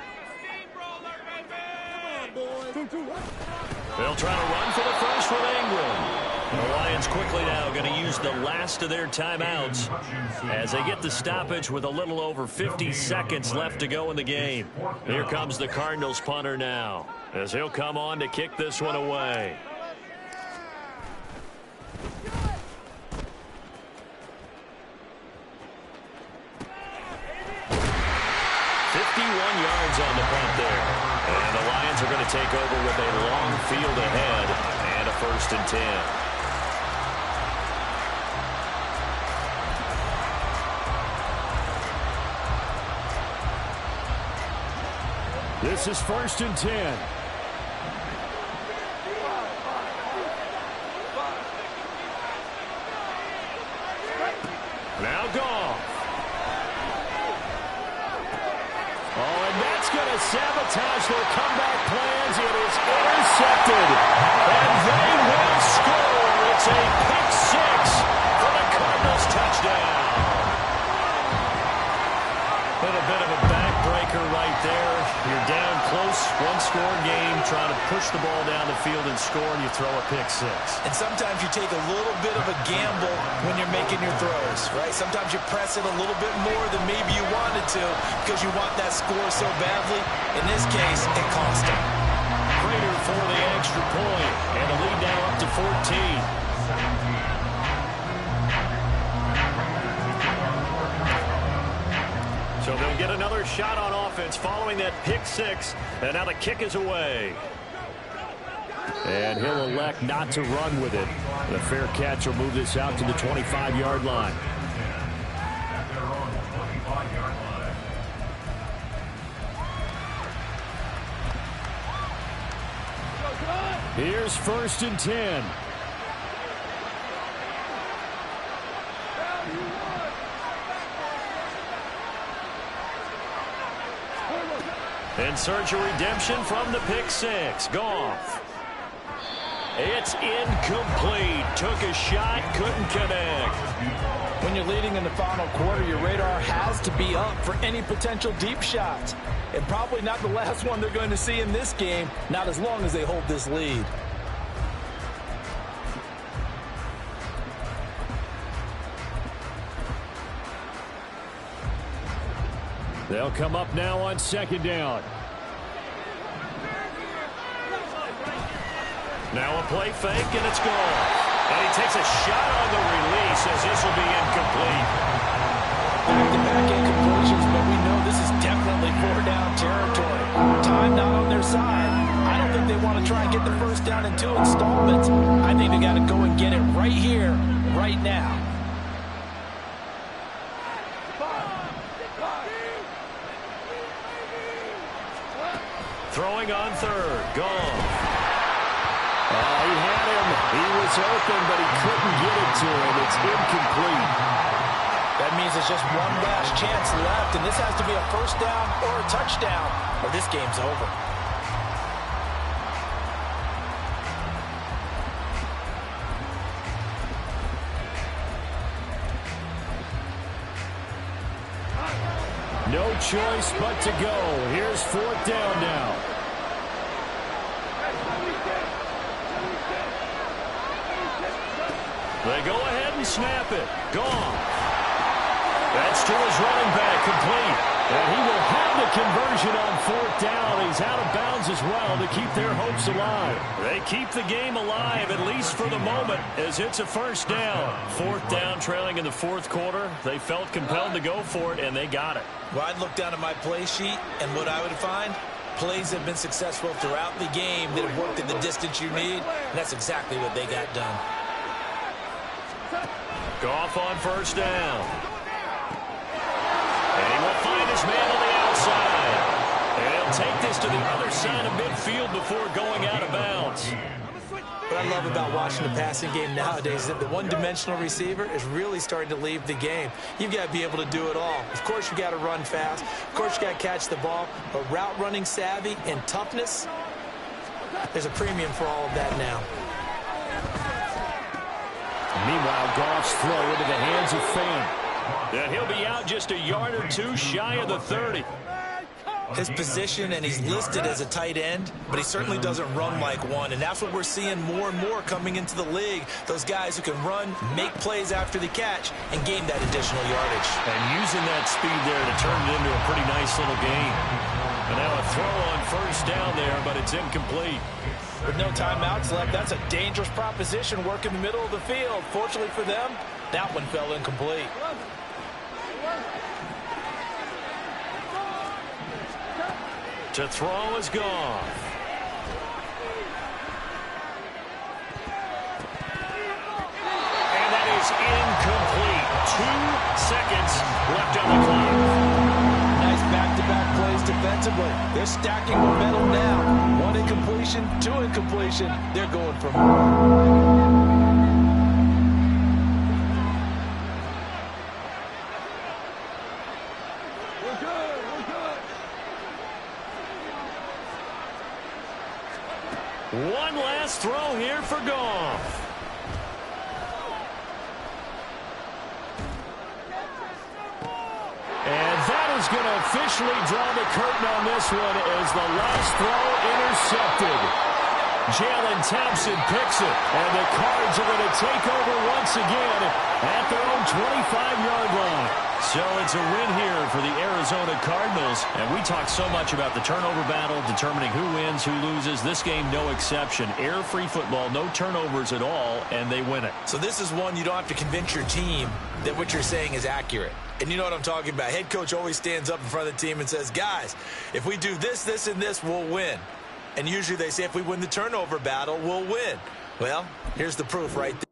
try to run for the first with Ingram. The Lions quickly now going to use the last of their timeouts as they get the stoppage with a little over 50 seconds left to go in the game. Here comes the Cardinals punter now as he'll come on to kick this one away. 51 yards on the punt there. And the Lions are going to take over with a long field ahead and a 1st and 10. This is 1st and 10. Now Goff. Oh, and that's going to sabotage their comeback plans. It is intercepted. And they will score. It's a pick six for the Cardinals touchdown. Been a bit of a backbreaker right there. You're down close, one-score game, trying to push the ball down the field and score, and you throw a pick six. And sometimes you take a little bit of a gamble when you're making your throws, right? Sometimes you press it a little bit more than maybe you wanted to because you want that score so badly. In this case, it cost him. Prater for the extra point, and the lead now up to 14. So they'll get another shot on offense following that pick six, and now the kick is away. And he'll elect not to run with it. The fair catch will move this out to the 25-yard line. Here's 1st and 10. In search of redemption from the pick six. Goff. It's incomplete. Took a shot, couldn't connect. When you're leading in the final quarter, your radar has to be up for any potential deep shots. And probably not the last one they're going to see in this game, not as long as they hold this lead. They'll come up now on 2nd down. Now a play fake, and it's gone. And he takes a shot on the release as this will be incomplete. Back-to-back incompletions, but we know this is definitely 4-down territory. Time not on their side. I don't think they want to try and get the first down in 2 installments. I think they got to go and get it right here, right now. Throwing on 3rd. Gone. He had him. He was open, but he couldn't get it to him. It's incomplete. That means it's just one last chance left, and this has to be a 1st down or a touchdown, or this game's over. No choice but to go. Here's 4th down now. They go ahead and snap it. Gone. That's to his running back, complete. And he will have the conversion on 4th down. He's out of bounds as well to keep their hopes alive. They keep the game alive, at least for the moment, as it's a 1st down. 4th down, trailing in the 4th quarter. They felt compelled to go for it, and they got it. Well, I'd look down at my play sheet, and what I would find, plays have been successful throughout the game that have worked at the distance you need, and that's exactly what they got done. Goff on 1st down. And he will find his man on the outside. And he'll take this to the other side of midfield before going out of bounds. What I love about watching the passing game nowadays is that the one-dimensional receiver is really starting to leave the game. You've got to be able to do it all. Of course, you've got to run fast. Of course, you've got to catch the ball. But route running savvy and toughness, there's a premium for all of that now. Meanwhile, Goff's throw into the hands of Fant. And he'll be out just a yard or two shy of the 30. his position, and he's listed as a tight end, but he certainly doesn't run like one, and that's what we're seeing more and more coming into the league. Those guys who can run, make plays after the catch, and gain that additional yardage. And using that speed there to turn it into a pretty nice little gain. And now a throw on first down there, but it's incomplete. With no timeouts left, that's a dangerous proposition, work in the middle of the field. Fortunately for them, that one fell incomplete. To throw is Goff. And that is incomplete. 2 seconds left on the clock. Nice back-to-back plays defensively. They're stacking momentum now. 1 incompletion, 2 incompletion. They're going for more. One last throw here for Goff. And that is going to officially draw the curtain on this one as the last throw intercepted. Jalen Thompson picks it, and the Cards are going to take over once again at their own 25-yard line. So it's a win here for the Arizona Cardinals. And we talk so much about the turnover battle, determining who wins, who loses. This game, no exception. Error-free football, no turnovers at all, and they win it. So this is one you don't have to convince your team that what you're saying is accurate. And you know what I'm talking about. Head coach always stands up in front of the team and says, guys, if we do this, this, and this, we'll win. And usually they say if we win the turnover battle, we'll win. Well, here's the proof right there.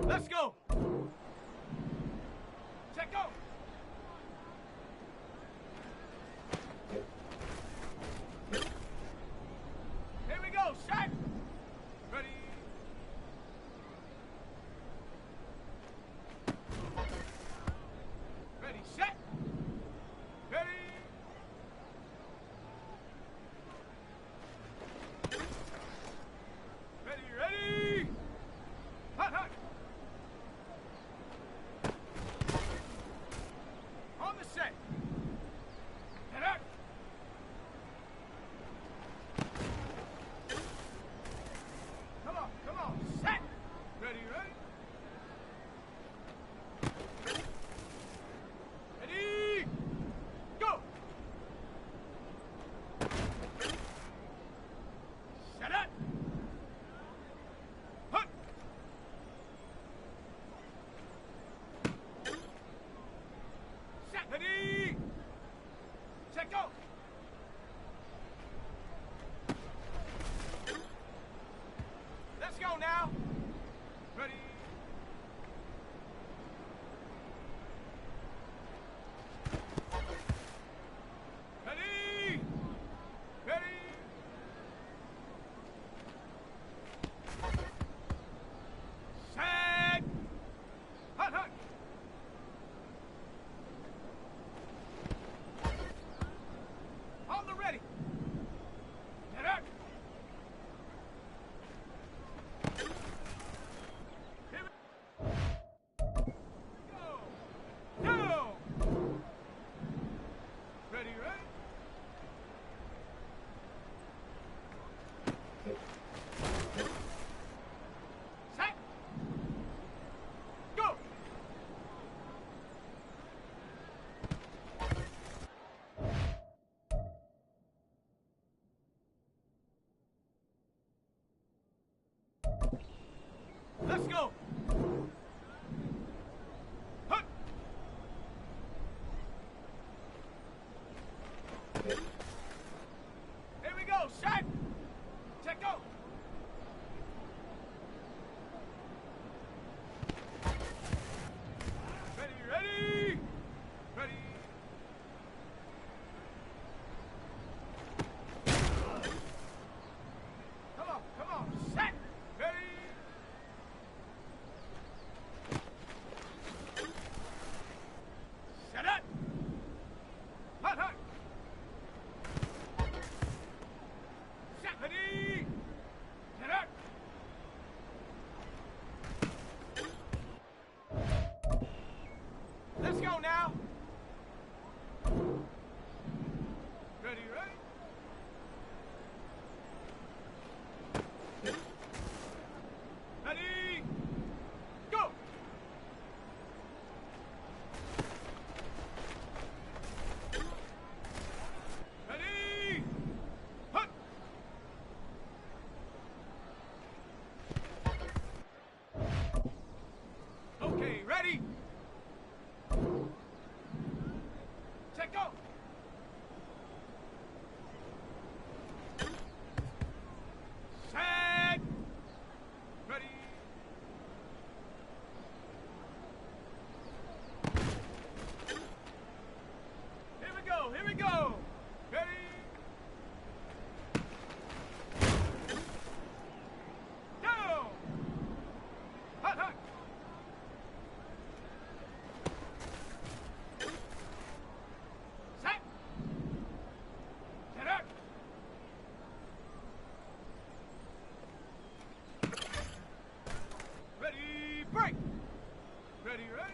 Let's go. Check go. Here we go. Shot. Ready. Ready. Set. Ready. Ready. Ready. Hot, hot. On the set. Head up. Come on, come on. Set. Ready, ready. Ready. Go. Set up. Hut. Set. Ready. Set, go. Let's go now. Ready. Ready. Ready. Set. Hut, hut. On the ready. Get up. Here we go. Go. Ready, ready. Set. Go. Let's go. Hut. Here we go. Shot. Check go. Ready, ready. Ready. Come on, come on. Set. Ready. Set up. Hot, hot. Set. Ready. Set up. Let's go now. Ready, ready. Ready. Go. Ready. Hut. Okay, ready. Check go. Set. Ready. Here we go. Here we go. Ready. Go. Hot, hot. Set. Get up. Ready, break. Ready, ready.